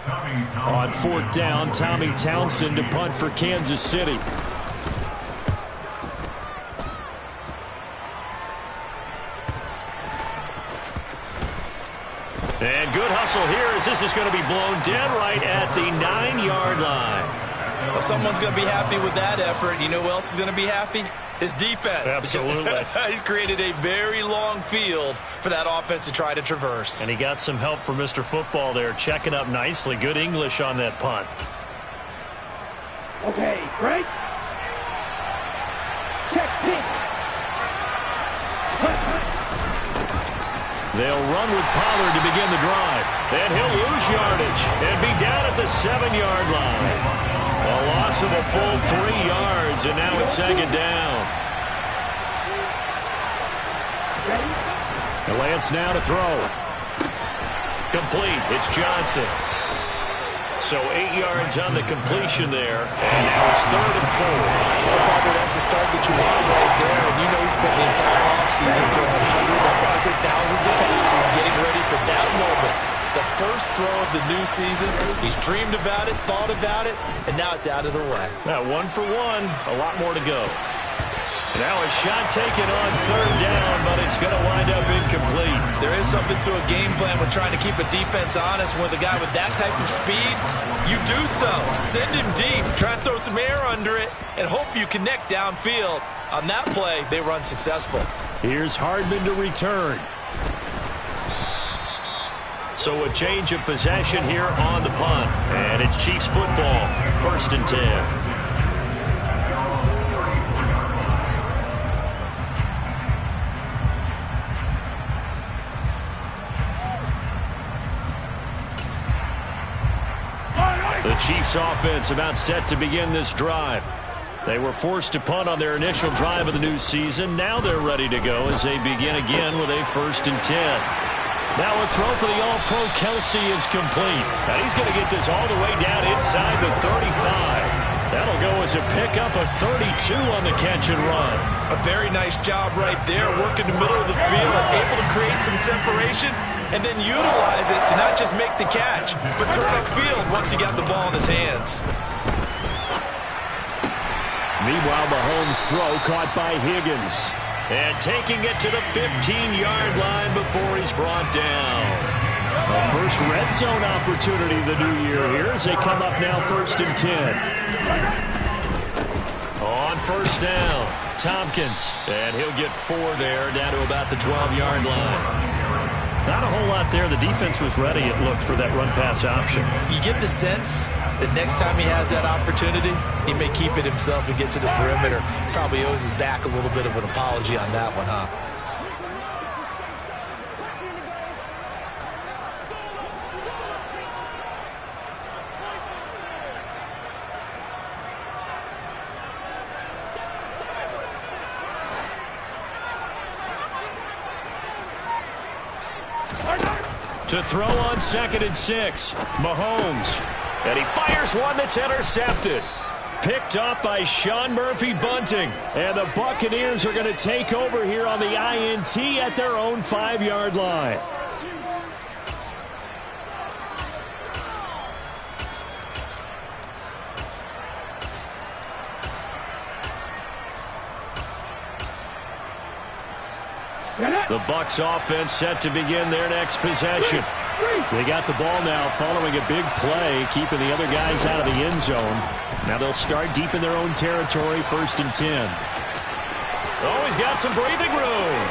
On fourth down, Tommy Townsend to punt for Kansas City. And good hustle here as this is going to be blown dead right at the 9-yard line. Well, someone's going to be happy with that effort. You know who else is going to be happy? His defense. Absolutely. He's created a very long field for that offense to try to traverse. And he got some help from Mr. Football there, checking up nicely. Good English on that punt. Okay, break. Check, pitch. They'll run with Pollard to begin the drive. And he'll lose yardage and be down at the 7-yard line. A loss of a full 3 yards, and now it's second down. The Lance now to throw. Complete. It's Johnson. So 8 yards on the completion there, and now it's 3rd and 4. Well, partner, that's the start that you want right there, and you know he spent the entire offseason throwing hundreds, I'd probably say thousands of passes, getting ready for that moment. The first throw of the new season. He's dreamed about it, thought about it, and now it's out of the way. Now 1 for 1, a lot more to go. Now a shot taken on 3rd down, but it's going to wind up incomplete. There is something to a game plan with trying to keep a defense honest. With a guy with that type of speed, you do so. Send him deep, try and throw some air under it, and hope you connect downfield. On that play, they run successful. Here's Hardman to return. So a change of possession here on the punt. And it's Chiefs football, 1st and 10. The Chiefs offense about set to begin this drive. They were forced to punt on their initial drive of the new season. Now they're ready to go as they begin again with a 1st and 10. Now a throw for the All-Pro Kelsey is complete. And he's going to get this all the way down inside the 35. That'll go as a pickup of 32 on the catch and run. A very nice job right there, working the middle of the field, able to create some separation, and then utilize it to not just make the catch, but turn upfield once he got the ball in his hands. Meanwhile, Mahomes' throw caught by Higgins. And taking it to the 15-yard line before he's brought down. A first red zone opportunity the new year here as they come up now 1st and 10. On 1st down, Tompkins. And he'll get 4 there, down to about the 12-yard line. Not a whole lot there. The defense was ready, it looked, for that run-pass option. You get the sense that next time he has that opportunity, he may keep it himself and get to the perimeter. Probably owes his back a little bit of an apology on that one, huh? To throw on 2nd and 6, Mahomes. And he fires one that's intercepted. Picked up by Sean Murphy Bunting. And the Buccaneers are going to take over here on the INT at their own 5-yard line. The Bucs offense set to begin their next possession. They got the ball now following a big play, keeping the other guys out of the end zone. Now they'll start deep in their own territory, 1st and 10. Oh, he's got some breathing room.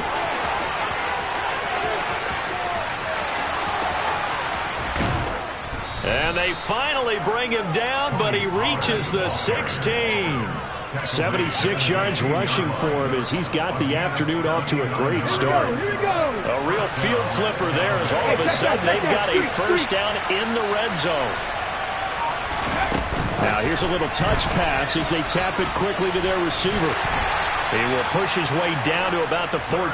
And they finally bring him down, but he reaches the 16. 76 yards rushing for him as he's got the afternoon off to a great start. A real field flipper there as all of a sudden they've got a 1st down in the red zone. Now here's a little touch pass as they tap it quickly to their receiver. He will push his way down to about the 14.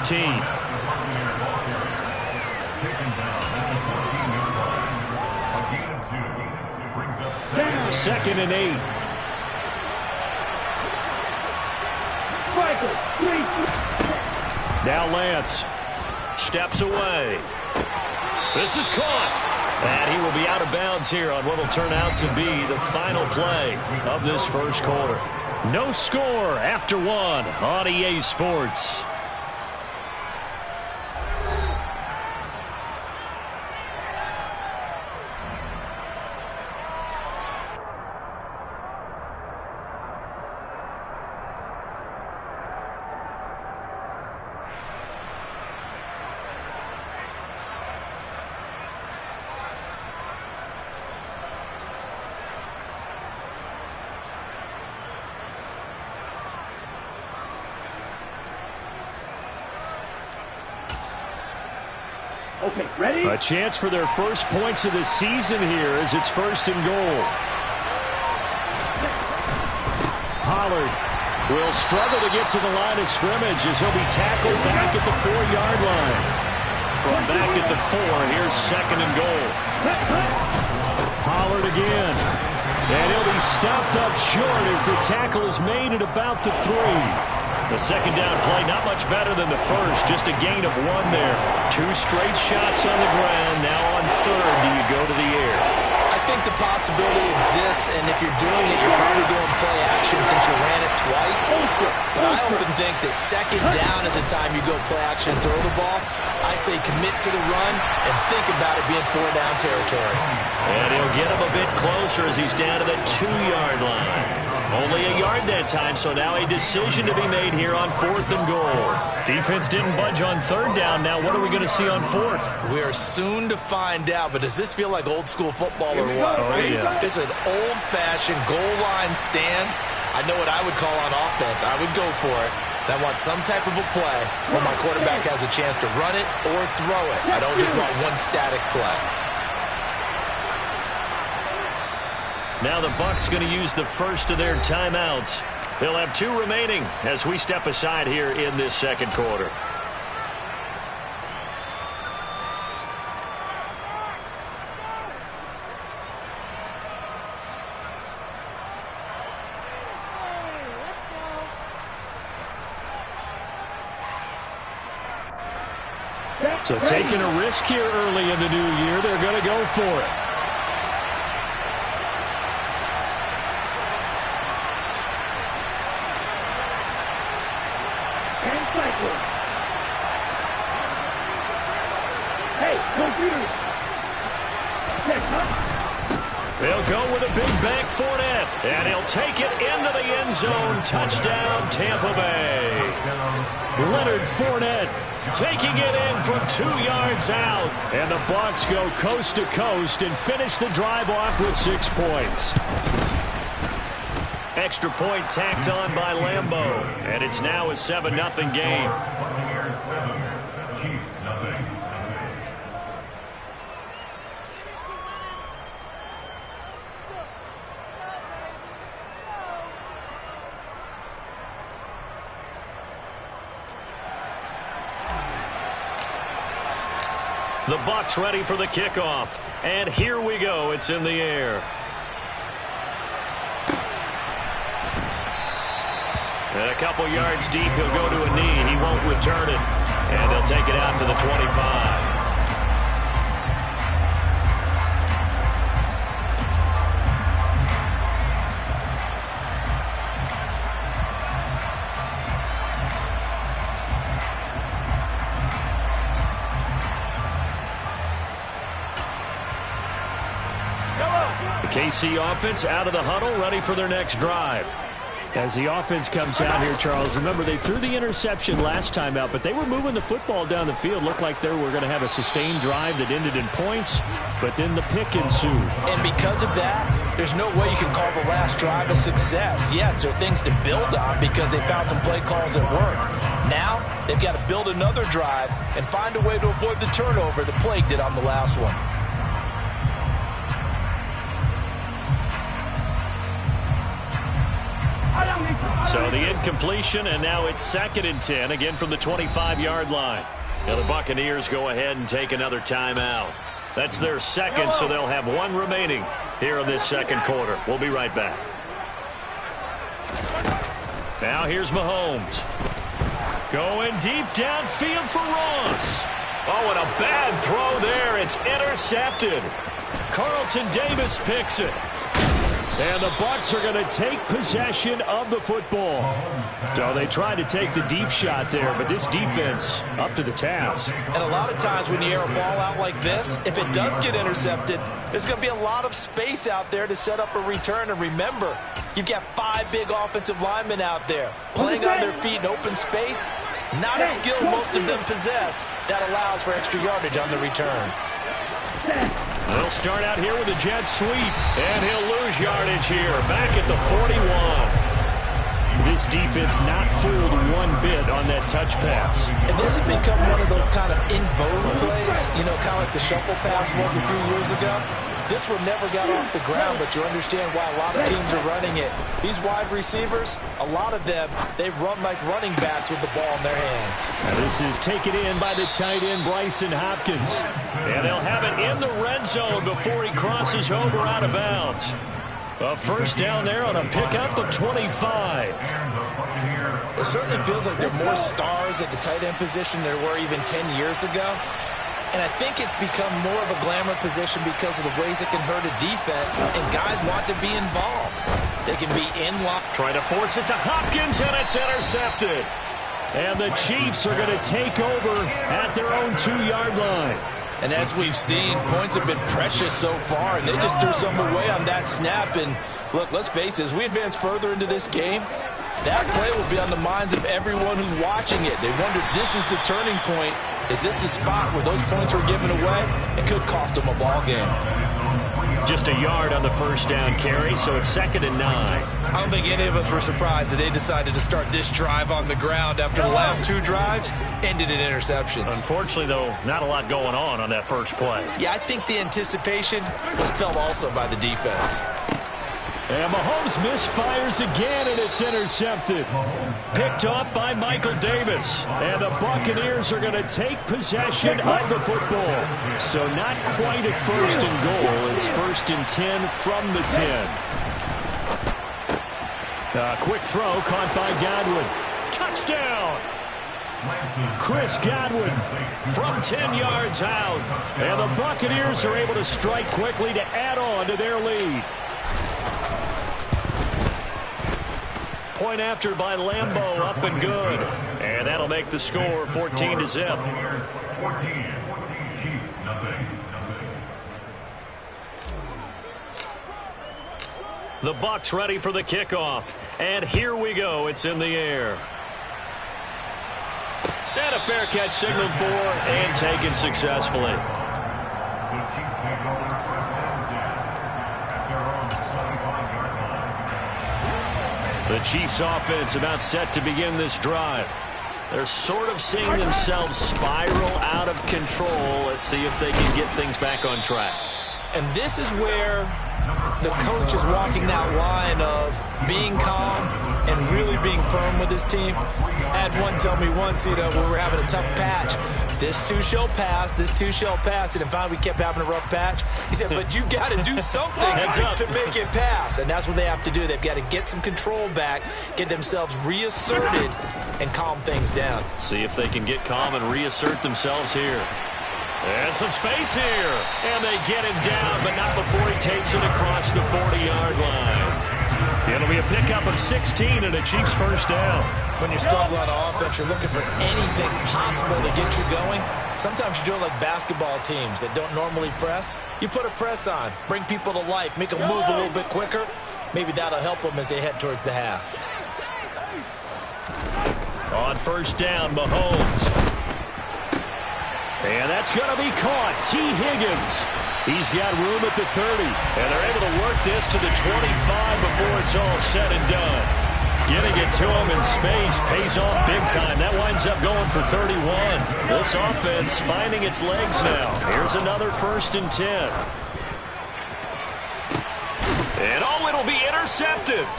2nd and 8. Now Lance steps away. This is caught. And he will be out of bounds here on what will turn out to be the final play of this first quarter. No score after one on EA Sports. Okay, ready? A chance for their first points of the season here as it's first and goal. Pollard will struggle to get to the line of scrimmage as he'll be tackled back at the 4-yard line. From back at the 4, here's second and goal. Pollard again. And he'll be stopped up short as the tackle is made at about the 3. The second down play, not much better than the first, just a gain of 1 there. 2 straight shots on the ground. Now on third, do you go to the air? I think the possibility exists, and if you're doing it, you're probably going play action since you ran it twice. But I often think that second down is the time you go play action and throw the ball. I say commit to the run and think about it being 4-down territory. And he'll get him a bit closer as he's down to the 2-yard line. Only a yard that time, so now a decision to be made here on 4th and goal. Defense didn't budge on 3rd down. Now what are we going to see on 4th? We are soon to find out, but does this feel like old school football or what? Oh, yeah. It's an old-fashioned goal line stand. I know what I would call on offense. I would go for it. I want some type of a play where my quarterback has a chance to run it or throw it. I don't just want one static play. Now the Bucs going to use the first of their timeouts. They'll have 2 remaining as we step aside here in this second quarter. So taking a risk here early in the new year, they're going to go for it. They'll go with a big bank Fournette, and he'll take it into the end zone. Touchdown, Tampa Bay. Leonard Fournette taking it in from 2 yards out. And the Bucs go coast to coast and finish the drive off with 6 points. Extra point tacked on by Lambeau. And it's now a 7-0 game. The Bucs ready for the kickoff. And here we go. It's in the air. And a couple yards deep, he'll go to a knee. He won't return it. And they'll take it out to the 25. KC offense out of the huddle, ready for their next drive. As the offense comes out here, Charles, remember they threw the interception last time out, but they were moving the football down the field. Looked like they were going to have a sustained drive that ended in points, but then the pick ensued. And because of that, there's no way you can call the last drive a success. Yes, there are things to build on because they found some play calls that work. Now, they've got to build another drive and find a way to avoid the turnover the Plague did on the last one. So the incompletion, and now it's 2nd and 10, again from the 25-yard line. Now the Buccaneers go ahead and take another timeout. That's their second, so they'll have 1 remaining here in this second quarter. We'll be right back. Now here's Mahomes. Going deep downfield for Ross. Oh, and a bad throw there. It's intercepted. Carlton Davis picks it. And the Bucks are going to take possession of the football. So they tried to take the deep shot there, but this defense up to the task. And a lot of times when you air a ball out like this, if it does get intercepted, there's going to be a lot of space out there to set up a return. And remember, you've got 5 big offensive linemen out there playing on their feet in open space. Not a skill most of them possess that allows for extra yardage on the return. They'll start out here with a jet sweep, and he'll lose yardage here, back at the 41. This defense not fooled one bit on that touch pass. And this has become one of those kind of in vogue plays, you know, kind of like the shuffle pass was a few years ago. This one never got off the ground, but you understand why a lot of teams are running it. These wide receivers, a lot of them, they've run like running backs with the ball in their hands. Now this is taken in by the tight end, Bryson Hopkins. And they'll have it in the red zone before he crosses over out of bounds. A first down there on a pickup of 25. It certainly feels like there are more stars at the tight end position than there were even 10 years ago. And I think it's become more of a glamour position because of the ways it can hurt a defense, and guys want to be involved. They can be in line. Trying to force it to Hopkins, and it's intercepted. And the Chiefs are going to take over at their own 2-yard line. And as we've seen, points have been precious so far, and they just threw some away on that snap. And look, let's face it, as we advance further into this game, that play will be on the minds of everyone who's watching it. They wonder if this is the turning point. Is this the spot where those points were given away? It could cost them a ball game. Just a yard on the first down carry, so it's 2nd and 9. I don't think any of us were surprised that they decided to start this drive on the ground after the last 2 drives ended in interceptions. Unfortunately, though, not a lot going on that first play. Yeah, I think the anticipation was felt also by the defense. And Mahomes misfires again, and it's intercepted. Picked off by Michael Davis. And the Buccaneers are going to take possession of the football. So not quite a 1st and goal. It's 1st and 10 from the 10. Quick throw caught by Godwin. Touchdown! Chris Godwin from 10 yards out. And the Buccaneers are able to strike quickly to add on to their lead. Point after by Lambeau, up and good. And that'll make the score 14-0. The Bucs ready for the kickoff. And here we go. It's in the air. And a fair catch signaled for and taken successfully. The Chiefs offense about set to begin this drive. They're sort of seeing themselves spiral out of control. Let's see if they can get things back on track. And this is where the coach is walking that line of being calm and really being firm with his team. I had one tell me once, you know, when we were having a tough patch, this too shall pass, this too shall pass. And finally we kept having a rough patch. He said, but you got to do something to make it pass. And that's what they have to do. They've got to get some control back, get themselves reasserted, and calm things down. See if they can get calm and reassert themselves here. And some space here. And they get him down, but not before he takes it across the 40-yard line. It'll be a pickup of 16 and a Chiefs first down. When you're struggling on offense, you're looking for anything possible to get you going. Sometimes you do it like basketball teams that don't normally press. You put a press on, bring people to life, make them move a little bit quicker. Maybe that'll help them as they head towards the half. On first down, Mahomes. And that's going to be caught. T. Higgins. He's got room at the 30. And they're able to work this to the 25 before it's all said and done. Getting it to him in space pays off big time. That winds up going for 31. This offense finding its legs now. Here's another 1st and 10. And it'll be intercepted.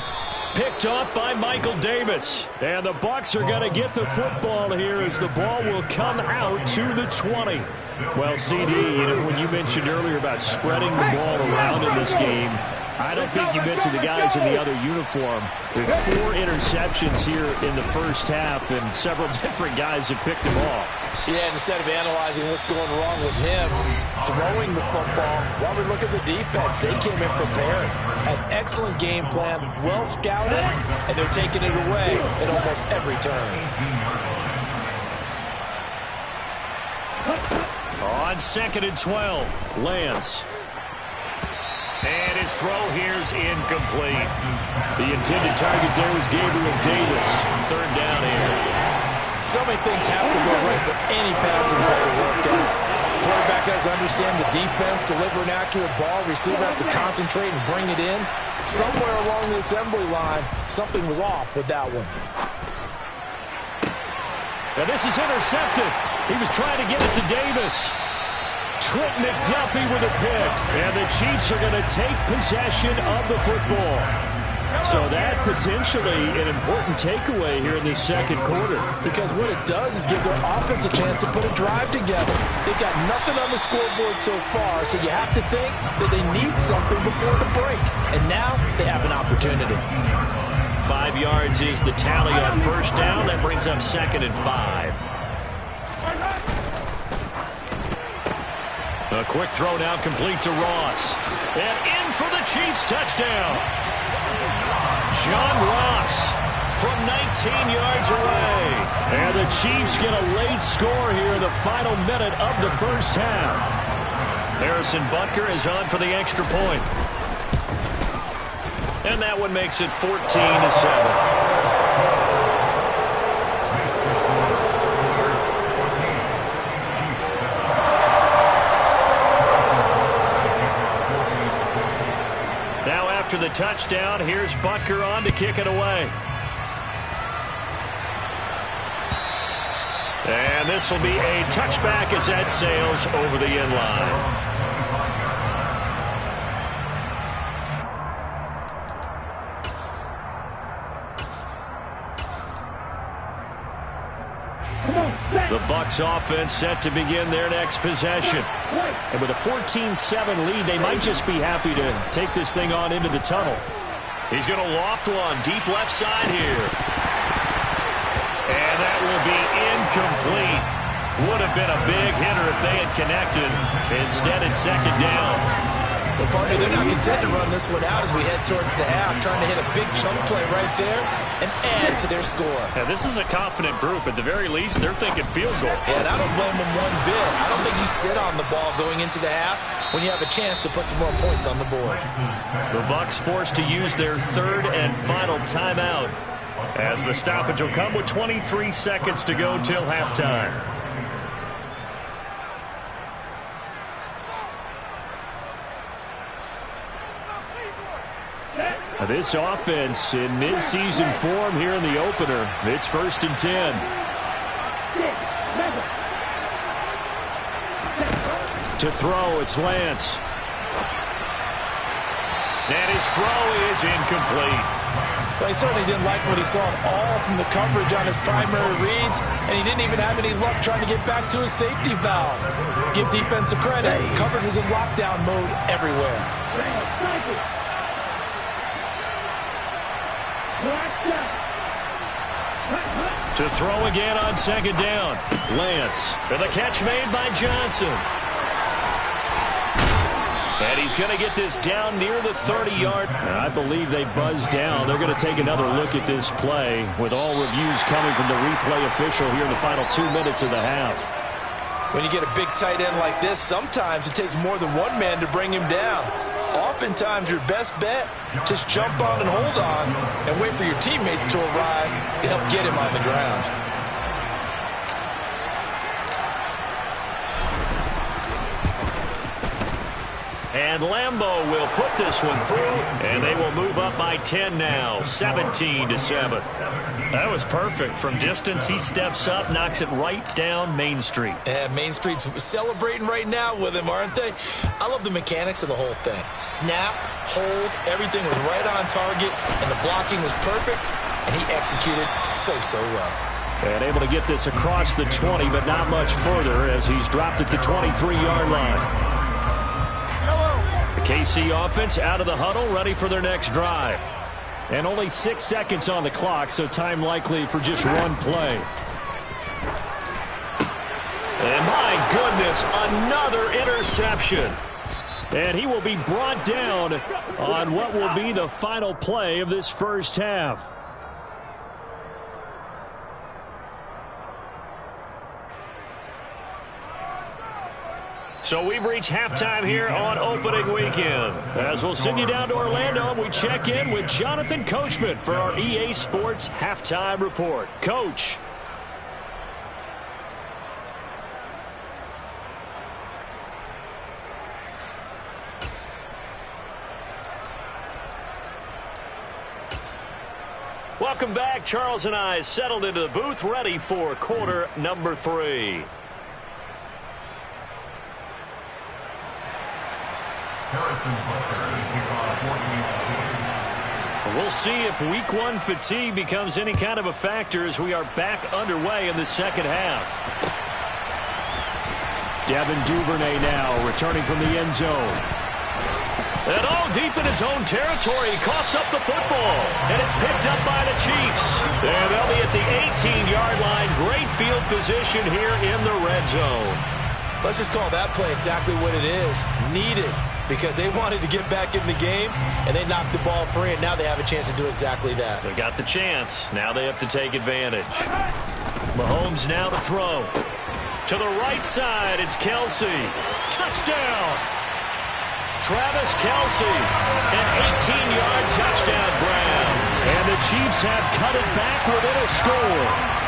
Picked off by Michael Davis. And the Bucs are going to get the football here as the ball will come out to the 20. Well, CD, you know, when you mentioned earlier about spreading the ball around in this game, I don't think you mentioned the guys in the other uniform. There's 4 interceptions here in the first half, and several different guys have picked them off. Yeah, instead of analyzing what's going wrong with him, throwing the football, while we look at the defense, they came in prepared. An excellent game plan, well scouted, and they're taking it away at almost every turn. On 2nd and 12, Lance. And his throw here is incomplete. The intended target there was Gabriel Davis. 3rd down here. So many things have to go right for any passing play to work out. Quarterback has to understand the defense, deliver an accurate ball. Receiver has to concentrate and bring it in. Somewhere along the assembly line, something was off with that one. Now this is intercepted. He was trying to get it to Davis. Trent McDuffie with a pick. And the Chiefs are going to take possession of the football. So that potentially an important takeaway here in the second quarter. Because what it does is give their offense a chance to put a drive together. They've got nothing on the scoreboard so far, so you have to think that they need something before the break. And now they have an opportunity. 5 yards is the tally on 1st down. That brings up 2nd and 5. A quick throw now complete to Ross. And in for the Chiefs touchdown. John Ross from 19 yards away. And the Chiefs get a late score here in the final minute of the first half. Harrison Butker is on for the extra point. And that one makes it 14-7. After the touchdown, here's Butker on to kick it away. And this will be a touchback as that sails over the end line. The Bucs offense set to begin their next possession. And with a 14-7 lead, they might just be happy to take this thing on into the tunnel. He's going to loft one deep left side here. And that will be incomplete. Would have been a big hitter if they had connected. Instead, it's 2nd down. Well, partner, they're not content to run this one out as we head towards the half, trying to hit a big chunk play right there and add to their score. Now, this is a confident group. At the very least, they're thinking field goal. Yeah, and I don't blame them one bit. I don't think you sit on the ball going into the half when you have a chance to put some more points on the board. The Bucs forced to use their 3rd and final timeout as the stoppage will come with 23 seconds to go till halftime. This offense in mid-season form here in the opener. It's 1st and 10. To throw, it's Lance. And his throw is incomplete. Well, he certainly didn't like what he saw at all from the coverage on his primary reads, and he didn't even have any luck trying to get back to his safety valve. Give defense a credit. Coverage was in lockdown mode everywhere. To throw again on 2nd down. Lance. And the catch made by Johnson. And he's going to get this down near the 30-yard. I believe they buzzed down. They're going to take another look at this play with all reviews coming from the replay official here in the final 2 minutes of the half. When you get a big tight end like this, sometimes it takes more than one man to bring him down. Oftentimes, your best bet, just jump on and hold on and wait for your teammates to arrive to help get him on the ground. And Lambeau will put this one through, and they will move up by 10 now, 17-7. That was perfect. From distance, he steps up, knocks it right down Main Street. And Main Street's celebrating right now with him, aren't they? I love the mechanics of the whole thing. Snap, hold, everything was right on target, and the blocking was perfect, and he executed so well. And able to get this across the 20, but not much further as he's dropped it to 23-yard line. The KC offense out of the huddle, ready for their next drive. And only 6 seconds on the clock, so time likely for just one play. And my goodness, another interception. And he will be brought down on what will be the final play of this first half. So we've reached halftime here on opening weekend. As we'll send you down to Orlando, we check in with Jonathan Coachman for our EA Sports Halftime Report. Coach. Welcome back. Charles and I settled into the booth, ready for quarter number 3. We'll see if week 1 fatigue becomes any kind of a factor as we are back underway in the second half. Devin Duvernay now returning from the end zone. And all deep in his own territory, he coughs up the football. And it's picked up by the Chiefs. And they'll be at the 18-yard line. Great field position here in the red zone. Let's just call that play exactly what it is. Needed. Because they wanted to get back in the game, and they knocked the ball free, and now they have a chance to do exactly that. They got the chance. Now they have to take advantage. Mahomes now to throw. To the right side, it's Kelsey. Touchdown! Travis Kelsey, an 18-yard touchdown grab. And the Chiefs have cut it back within a score.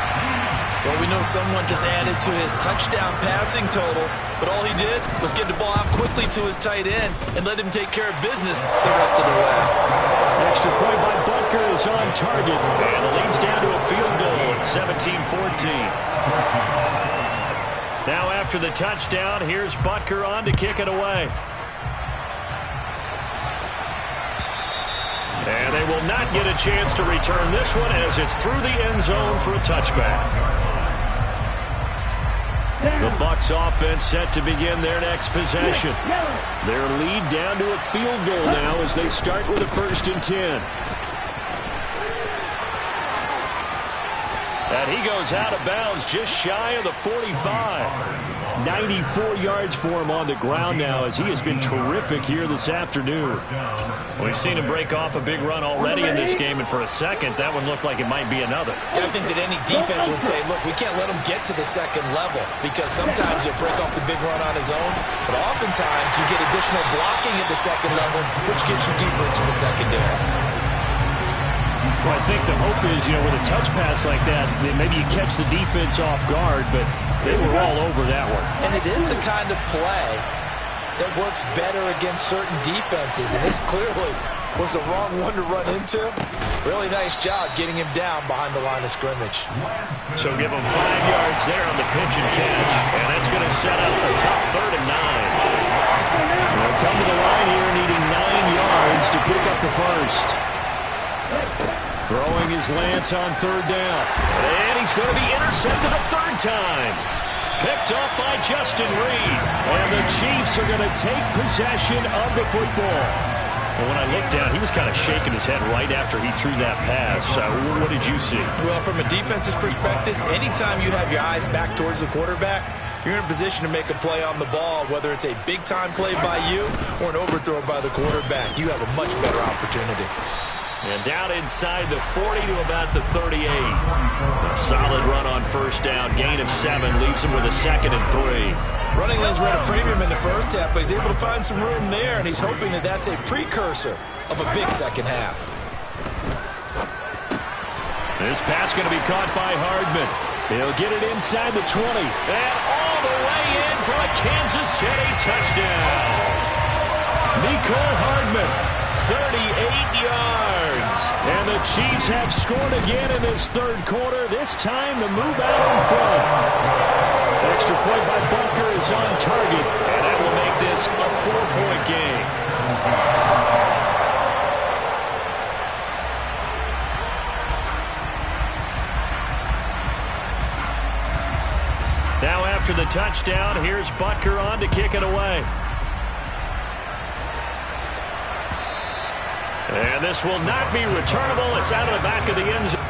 Well, we know someone just added to his touchdown passing total, but all he did was get the ball out quickly to his tight end and let him take care of business the rest of the way. Extra point by Butker is on target, and the lead's down to a field goal at 17-14. Now after the touchdown, here's Butker on to kick it away. And they will not get a chance to return this one as it's through the end zone for a touchback. The Bucs offense set to begin their next possession. Their lead down to a field goal now as they start with a 1st and 10. And he goes out of bounds just shy of the 45. 94 yards for him on the ground now as he has been terrific here this afternoon. We've seen him break off a big run already in this game, and for a second, that one looked like it might be another. Yeah, I think that any defense would say, look, we can't let him get to the second level because sometimes he'll break off the big run on his own, but oftentimes you get additional blocking at the second level, which gets you deeper into the secondary. Well, I think the hope is, with a touch pass like that, maybe you catch the defense off guard, but they were all over that one. And it is the kind of play that works better against certain defenses, and this clearly was the wrong one to run into. Really nice job getting him down behind the line of scrimmage. So give him 5 yards there on the pitch and catch, and that's going to set up a tough 3rd and 9. They'll come to the line here needing 9 yards to pick up the first. Throwing his Lance on 3rd down. And he's going to be intercepted a 3rd time. Picked up by Justin Reed. And the Chiefs are going to take possession of the football. And when I looked down, he was kind of shaking his head right after he threw that pass. What did you see? Well, from a defense's perspective, anytime you have your eyes back towards the quarterback, you're in a position to make a play on the ball, whether it's a big-time play by you or an overthrow by the quarterback. You have a much better opportunity. And down inside the 40 to about the 38. A solid run on 1st down. Gain of 7 leaves him with a 2nd and 3. Running lanes were at a premium in the first half, but he's able to find some room there, and he's hoping that that's a precursor of a big second half. This pass going to be caught by Hardman. He'll get it inside the 20. And all the way in for a Kansas City touchdown. Mecole Hardman, 38 yards. And the Chiefs have scored again in this 3rd quarter. This time to move out in front. Extra point by Butker is on target. And that will make this a 4-point game. Now after the touchdown, here's Butker on to kick it away. And this will not be returnable. It's out of the back of the end zone.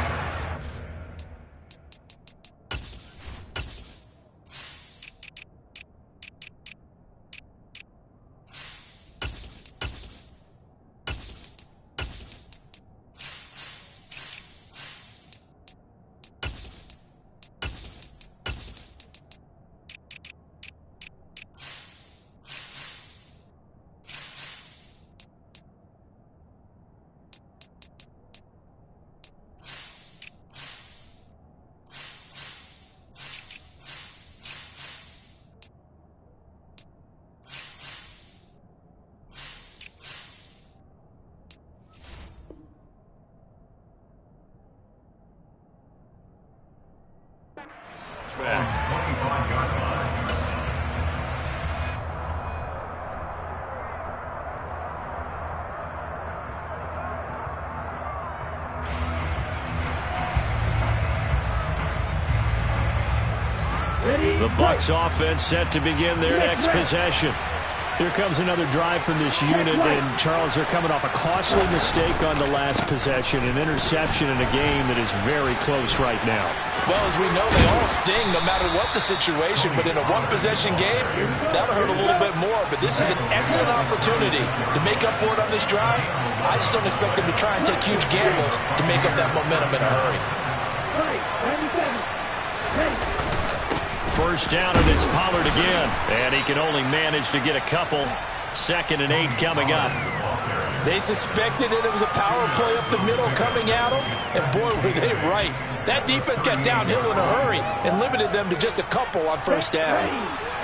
The Bucs offense set to begin their next possession. Here comes another drive from this unit, and Charles, they're coming off a costly mistake on the last possession, an interception in a game that is very close right now. Well, as we know, they all sting no matter what the situation, but in a one-possession game, that'll hurt a little bit more. But this is an excellent opportunity to make up for it on this drive. I just don't expect them to try and take huge gambles to make up that momentum in a hurry. First down, and it's Pollard again. And he can only manage to get a couple. 2nd and 8 coming up. They suspected it was a power play up the middle coming at them, and boy, were they right. That defense got downhill in a hurry and limited them to just a couple on first down.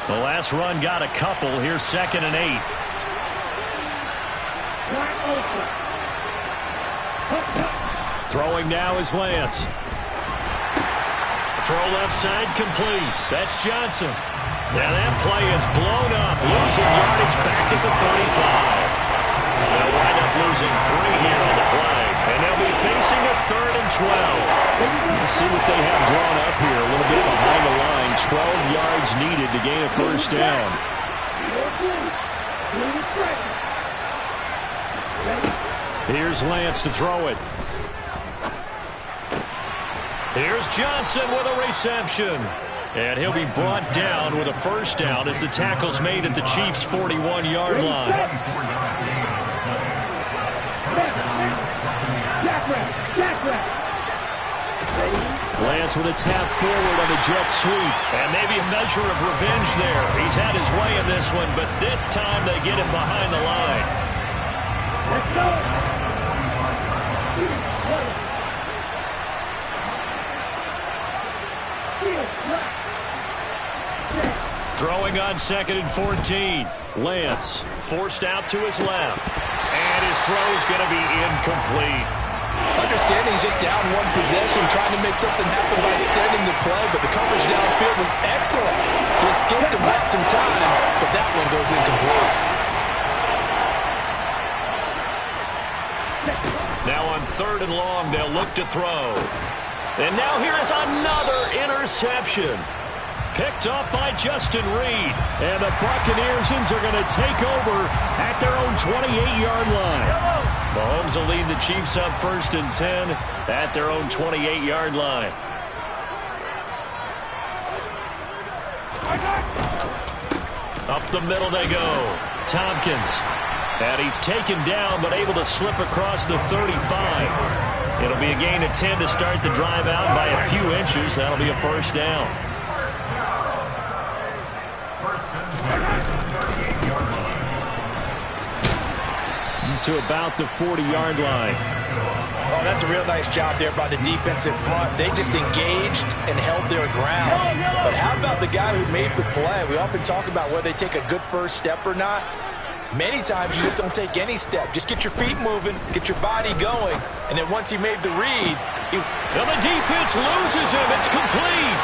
The last run got a couple. Here's 2nd and 8. Throwing now is Lance. Throw left side complete. That's Johnson. Now that play is blown up. Losing yardage back at the 35. They'll wind up losing 3 here on the play. And they'll be facing a 3rd and 12. Let's see what they have drawn up here. A little bit behind the line. 12 yards needed to gain a first down. Here's Lance to throw it. Here's Johnson with a reception. And he'll be brought down with a first down as the tackle's made at the Chiefs' 41-yard line. Lance with a tap forward on the jet sweep. And maybe a measure of revenge there. He's had his way in this one, but this time they get him behind the line. Let's go. Throwing on 2nd and 14. Lance forced out to his left. And his throw's going to be incomplete. Understanding he's just down one possession, trying to make something happen by extending the play, but the coverage downfield was excellent. He escaped and bought some time, but that one goes incomplete. Now on 3rd and long, they'll look to throw. And now here is another interception. Picked up by Justin Reed. And the Buccaneers are going to take over at their own 28-yard line. Mahomes will lead the Chiefs up 1st and 10 at their own 28-yard line. Up the middle they go. Tompkins. And he's taken down but able to slip across the 35. It'll be a gain of 10 to start the drive out by a few inches. That'll be a first down. To about the 40-yard line. Oh, that's a real nice job there by the defensive front. They just engaged and held their ground. But how about the guy who made the play? We often talk about whether they take a good first step or not. Many times you just don't take any step. Just get your feet moving, get your body going, and then once he made the read, now the defense loses him. It's complete.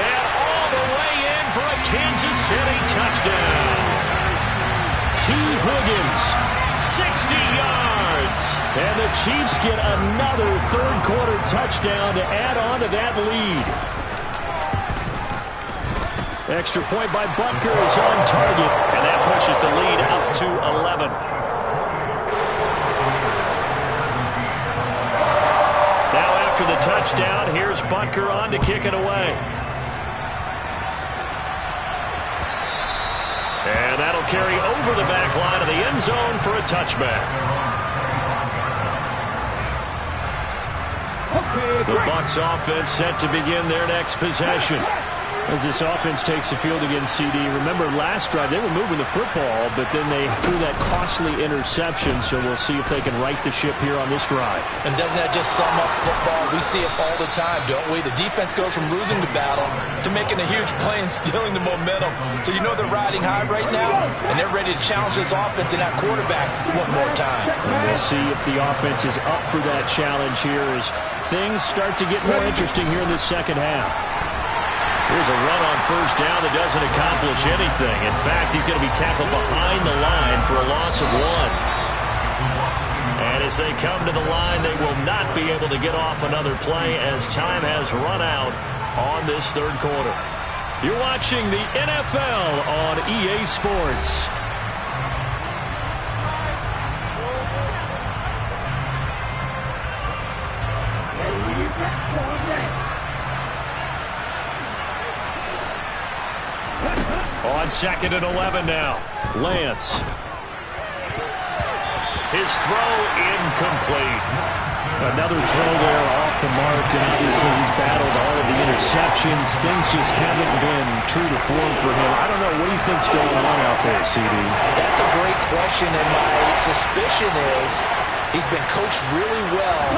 And all the way in for a Kansas City touchdown. T. Higgins. 60 yards. And the Chiefs get another third-quarter touchdown to add on to that lead. Extra point by Butker is on target. And that pushes the lead up to 11. after the touchdown. Here's Butker on to kick it away. And that'll carry over the back line of the end zone for a touchback. The Bucs offense set to begin their next possession. As this offense takes the field against CD, remember last drive they were moving the football, but then they threw that costly interception, so we'll see if they can right the ship here on this drive. And doesn't that just sum up football? We see it all the time, don't we? The defense goes from losing the battle to making a huge play and stealing the momentum. So you know they're riding high right now, and they're ready to challenge this offense and that quarterback one more time. And we'll see if the offense is up for that challenge here as things start to get more interesting here in the second half. Here's a run on first down that doesn't accomplish anything. In fact, he's going to be tackled behind the line for a loss of 1. And as they come to the line, they will not be able to get off another play as time has run out on this third quarter. You're watching the NFL on EA Sports. On 2nd and 11 now. Lance. His throw incomplete. Another throw there off the mark, and obviously he's battled all of the interceptions. Things just haven't been true to form for him. I don't know. What do you think's going on out there, CD? That's a great question, and my suspicion is he's been coached really well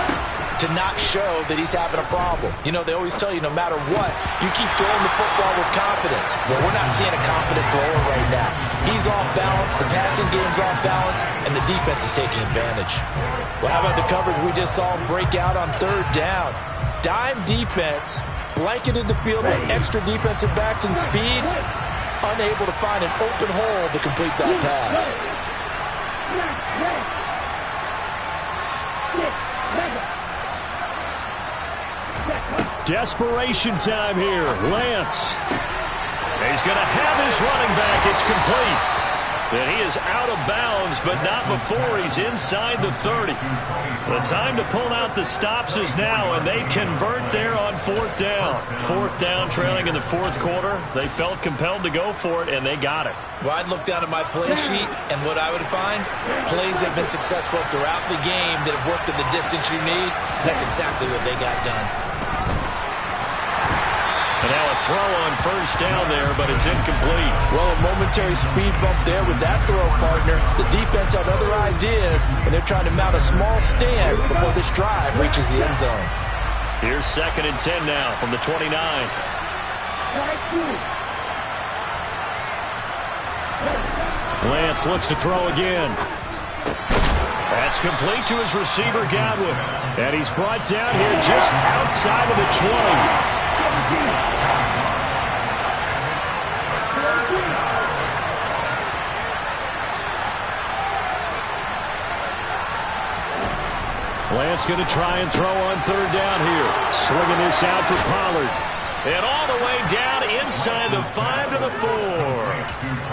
to not show that he's having a problem. You know, they always tell you no matter what, you keep throwing the football with confidence. Well, we're not seeing a confident thrower right now. He's off balance, the passing game's off balance, and the defense is taking advantage. Well, how about the coverage we just saw break out on third down? Dime defense, blanketed the field with extra defensive backs and speed, unable to find an open hole to complete that pass. Desperation time here. Lance. He's going to have his running back. It's complete. And he is out of bounds, but not before he's inside the 30. The time to pull out the stops is now, and they convert there on 4th down. 4th down, trailing in the 4th quarter. They felt compelled to go for it, and they got it. Well, I'd look down at my play sheet, and what I would find, plays have been successful throughout the game that have worked at the distance you need. And that's exactly what they got done. And now a throw on first down there, but it's incomplete. Well, a momentary speed bump there with that throw, partner. The defense had other ideas, and they're trying to mount a small stand before this drive reaches the end zone. Here's 2nd and 10 now from the 29. Lance looks to throw again. That's complete to his receiver, Godwin. And he's brought down here just outside of the 20. Lance going to try and throw on third down here. Slinging this out for Pollard. And all the way down inside the 5 to the 4.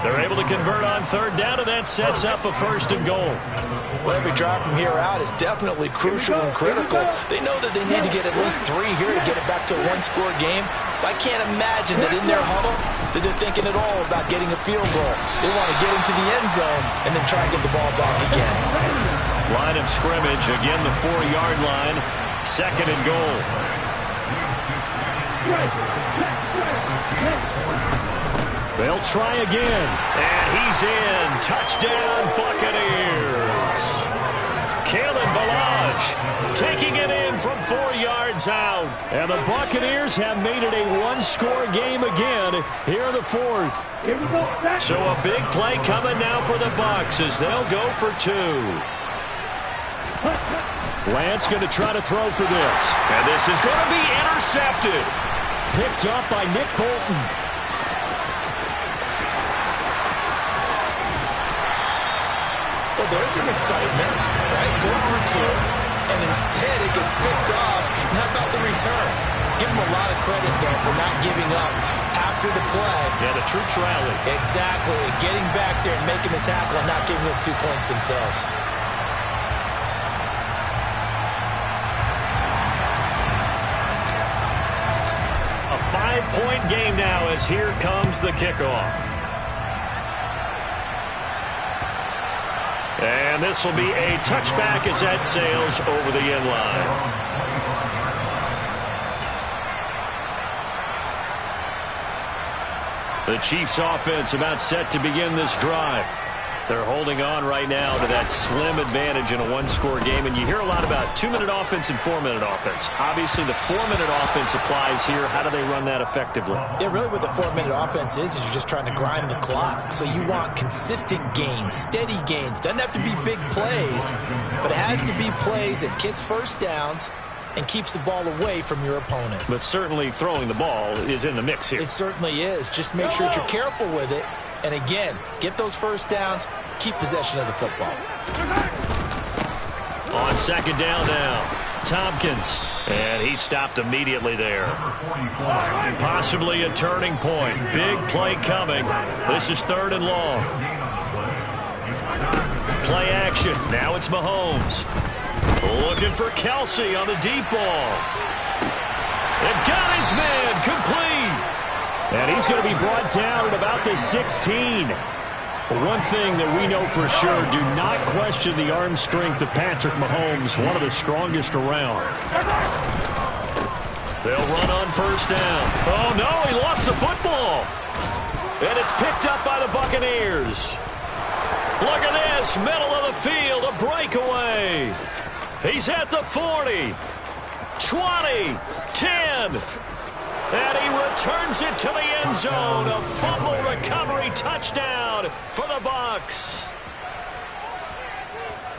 They're able to convert on third down, and that sets up a 1st and goal. Well, every drive from here out is definitely crucial and critical. They know that they need to get at least 3 here to get it back to a one-score game. But I can't imagine that in their huddle that they're thinking at all about getting a field goal. They want to get into the end zone and then try and get the ball back again. Line of scrimmage, again the 4-yard line. 2nd and goal. They'll try again. And he's in. Touchdown, Buccaneers. Kalen Ballage taking it in from 4 yards out. And the Buccaneers have made it a one-score game again here in the 4th. So a big play coming now for the Bucs as they'll go for 2. Lance going to try to throw for this. And this is going to be intercepted. Picked up by Nick Bolton. Well, there's some excitement, right? Go for 2, and instead it gets picked off. And how about the return? Give them a lot of credit, though, for not giving up after the play. Yeah, the troops rally. Exactly. Getting back there and making the tackle and not giving up 2 points themselves. One-point game now as here comes the kickoff. And this will be a touchback as that sails over the end line. The Chiefs offense about set to begin this drive. They're holding on right now to that slim advantage in a one-score game. And you hear a lot about 2-minute offense and 4-minute offense. Obviously, the 4-minute offense applies here. How do they run that effectively? Yeah, really what the 4-minute offense is you're just trying to grind the clock. So you want consistent gains, steady gains. Doesn't have to be big plays, but it has to be plays that gets first downs and keeps the ball away from your opponent. But certainly throwing the ball is in the mix here. It certainly is. Just make sure that you're careful with it. And again, get those first downs, keep possession of the football. On second down now, Tompkins. And he stopped immediately there. Possibly a turning point. Big play coming. This is 3rd and long. Play action. Now it's Mahomes. Looking for Kelsey on the deep ball. And got his man complete. And he's going to be brought down at about the 16. But one thing that we know for sure, do not question the arm strength of Patrick Mahomes, one of the strongest around. They'll run on first down. Oh, no, he lost the football. And it's picked up by the Buccaneers. Look at this, middle of the field, a breakaway. He's at the 40, 20, 10. And he returns it to the end zone. A fumble recovery touchdown for the Bucs.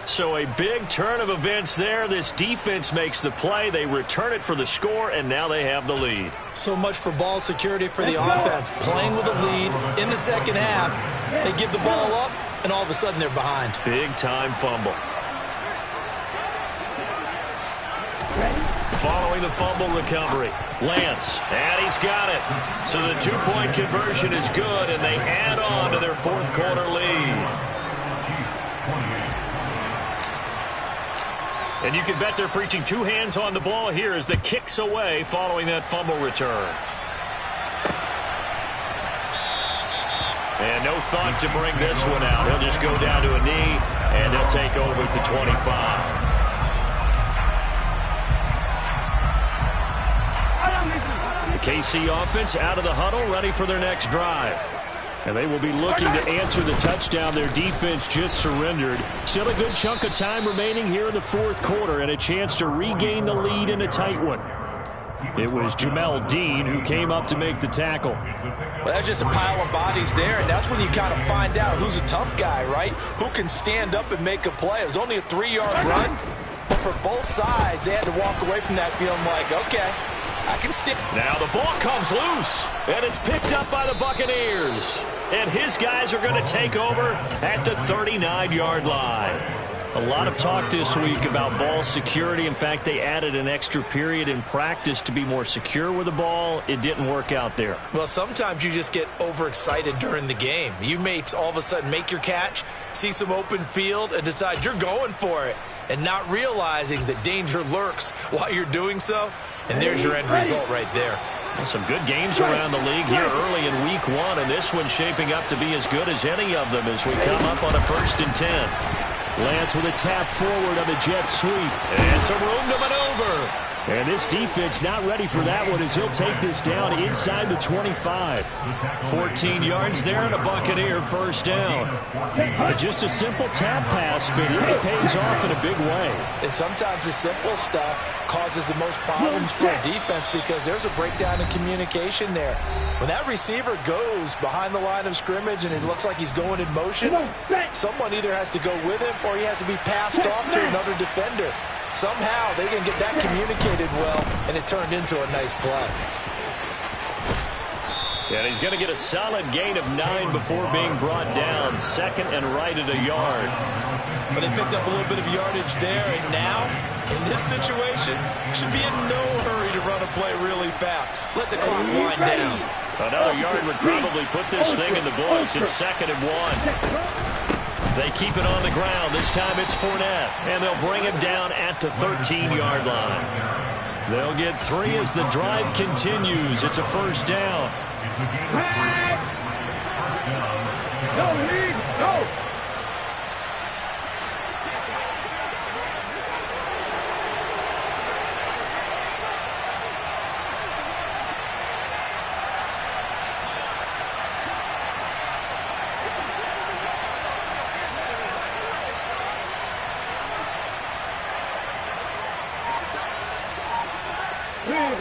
So a big turn of events there. This defense makes the play. They return it for the score, and now they have the lead. So much for ball security for the offense. Playing with a lead in the second half. They give the ball up, and all of a sudden they're behind. Big-time fumble. Following the fumble recovery, Lance, and he's got it. So the 2-point conversion is good, and they add on to their 4th quarter lead. And you can bet they're preaching 2 hands on the ball here as the kick's away following that fumble return. And no thought to bring this one out. He'll just go down to a knee, and they'll take over at the 25. KC offense out of the huddle, ready for their next drive. And they will be looking to answer the touchdown their defense just surrendered. Still a good chunk of time remaining here in the 4th quarter and a chance to regain the lead in a tight one. It was Jamel Dean who came up to make the tackle. Well, that's just a pile of bodies there, and that's when you kind of find out who's a tough guy, right? Who can stand up and make a play. It was only a 3-yard run, but for both sides, they had to walk away from that feeling like, okay, I can stick. Now the ball comes loose, and it's picked up by the Buccaneers. And his guys are going to take over at the 39-yard line. A lot of talk this week about ball security. In fact, they added an extra period in practice to be more secure with the ball. It didn't work out there. Well, sometimes you just get overexcited during the game. You may all of a sudden make your catch, see some open field, and decide you're going for it, and not realizing that danger lurks while you're doing so. And there's your end result right there. Well, some good games around the league here early in week 1, and this one's shaping up to be as good as any of them as we come up on a 1st and 10. Lance with a tap forward on the jet sweep. And some room to maneuver. And this defense not ready for that one as he'll take this down inside the 25. 14 yards there and a Buccaneer first down. Just a simple tap pass, but it pays off in a big way. And sometimes the simple stuff causes the most problems for a defense because there's a breakdown in communication there. When that receiver goes behind the line of scrimmage and it looks like he's going in motion, someone either has to go with him or he has to be passed off to another defender. Somehow they didn't get that communicated well, and it turned into a nice play. And he's going to get a solid gain of 9 before being brought down. 2nd and right at a yard. But they picked up a little bit of yardage there, and now, in this situation, should be in no hurry to run a play really fast. Let the clock wind down. Another yard would probably put this thing in the books. It's 2nd and 1. They keep it on the ground. This time it's Fournette, and they'll bring him down at the 13-yard line. They'll get 3 as the drive continues. It's a first down. Go, lead, go!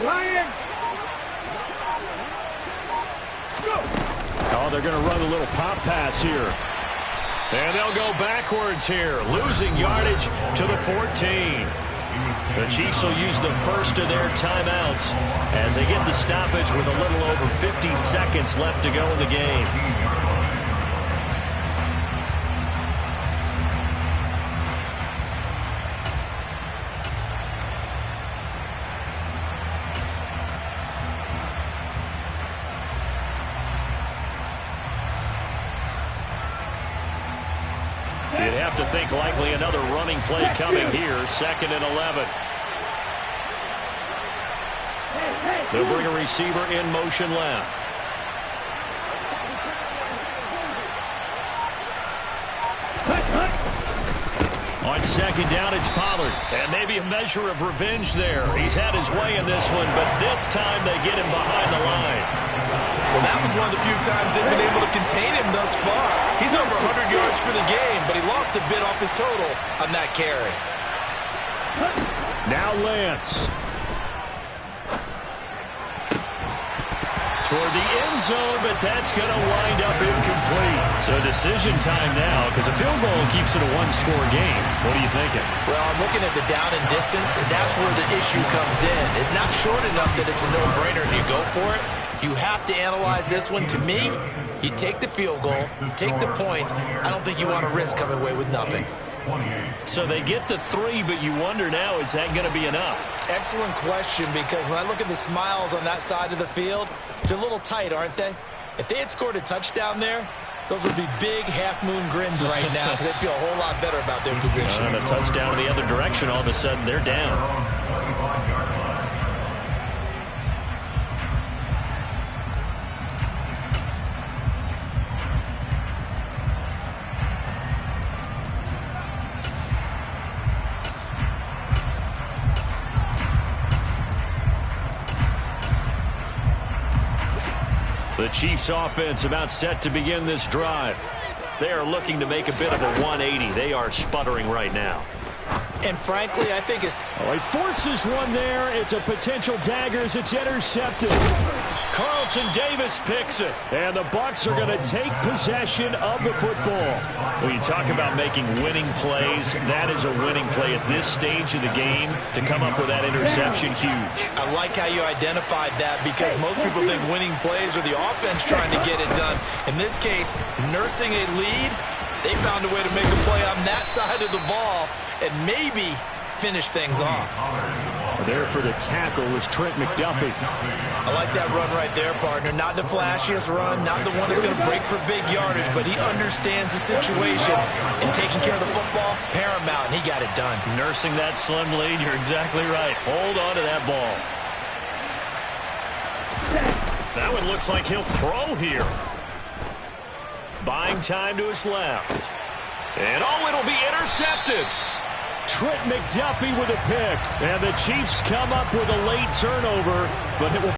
Ryan! Oh, they're going to run a little pop pass here. And they'll go backwards here, losing yardage to the 14. The Chiefs will use the first of their timeouts as they get the stoppage with a little over 50 seconds left to go in the game. You'd have to think likely another running play coming here, 2nd and 11. They'll bring a receiver in motion left. On 2nd down, it's Pollard. And maybe a measure of revenge there. He's had his way in this one, but this time they get him behind the line. Well, that was one of the few times they've been able to contain him thus far. He's over 100 yards for the game, but he lost a bit off his total on that carry. Now Lance. Toward the end zone, but that's going to wind up incomplete. So decision time now, because a field goal keeps it a one-score game. What are you thinking? Well, I'm looking at the down and distance, and that's where the issue comes in. It's not short enough that it's a no-brainer and you go for it. You have to analyze this one. To me, you take the field goal, take the points. I don't think you want to risk coming away with nothing. So they get the 3, but you wonder now, is that going to be enough? Excellent question, because when I look at the smiles on that side of the field, they're a little tight, aren't they? If they had scored a touchdown there, those would be big half-moon grins right now because they'd feel a whole lot better about their position. And a touchdown in the other direction, all of a sudden they're down. The Chiefs offense about set to begin this drive. They are looking to make a bit of a 180. They are sputtering right now. And frankly, I think it's... Oh, he forces one there. It's a potential dagger as it's intercepted. Carlton Davis picks it. And the Bucs are going to take possession of the football. When you talk about making winning plays, that is a winning play at this stage of the game. To come up with that interception, huge. I like how you identified that because most people think winning plays are the offense trying to get it done. In this case, nursing a lead, they found a way to make a play on that side of the ball and maybe finish things off. There for the tackle was Trent McDuffie. I like that run right there, partner. Not the flashiest run, not the one that's going to break for big yardage, but he understands the situation, and taking care of the football, paramount, and he got it done. Nursing that slim lead, you're exactly right. Hold on to that ball. That one looks like he'll throw here. Buying time to his left. And oh, it'll be intercepted. Trent McDuffie with a pick. And the Chiefs come up with a late turnover, but it will